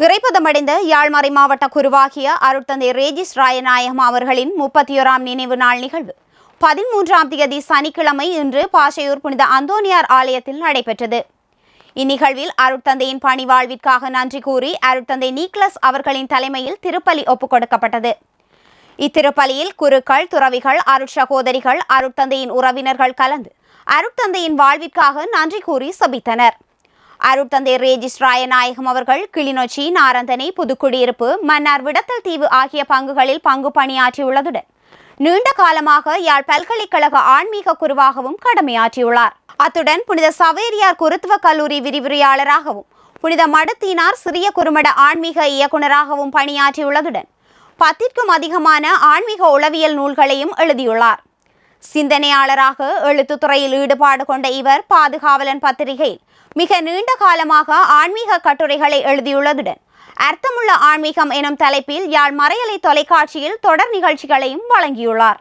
இறைப்பதமடைந்த யாழ்மறை மாவட்ட குருவாகிய அருட்தந்தை ரேஜிஸ் ராயநாயகம் அவர்களின் 31ஆம் நினைவு நாள் நிகழ்வு 13ஆம் தேதி சனிக்கிழமை இன்று பாஷையூர் புனித அந்தோனியார் ஆலயத்தில் நடைபெற்றது. இந்நிகழ்வில் அருட்தந்தையின் பணிவாழ்விற்காக நன்றி கூறி அருட்தந்தை நீக்லஸ் அவர்களின் தலைமையில் திருப்பலி ஒப்புக் கொடுக்கப்பட்டது. இத்திருப்பலியில் குருக்கள், துறவிகள், அருட்சகோதரிகள், அருட்தந்தையின் உறவினர்கள் கலந்து அருட்தந்தையின் வாழ்விற்காக நன்றி கூறி சபித்தனர். அருட்தந்தை ரேஜிஸ் ராயநாயகம் அவர்கள் கிளிநொச்சி, நாரந்தனை, புதுக்குடியிருப்பு, மன்னார் விடத்தல் தீவு ஆகிய பங்குகளில் பங்கு பணியாற்றியுள்ளதுடன் நீண்ட காலமாக யாழ் பல்கலைக்கழக ஆன்மீக குருவாகவும் கடமையாற்றியுள்ளார். அத்துடன் புனித சவேரியார் குருத்துவ கல்லூரி விரிவுரையாளராகவும் புனித மடுத்தீனார் சிறிய குறுமட ஆன்மீக இயக்குநராகவும் பணியாற்றியுள்ளதுடன் 10க்கும் அதிகமான ஆன்மீக உளவியல் நூல்களையும் எழுதியுள்ளார். சிந்தனையாளராக எழுத்துத்துறையில் ஈடுபாடு கொண்ட இவர் பாதுகாவலன் பத்திரிகையில் மிக நீண்ட காலமாக ஆன்மீக கட்டுரைகளை எழுதியுள்ளதுடன் அர்த்தமுள்ள ஆன்மீகம் எனும் தலைப்பில் யாழ் மறையலை தொலைக்காட்சியில் தொடர் நிகழ்ச்சிகளையும் வழங்கியுள்ளார்.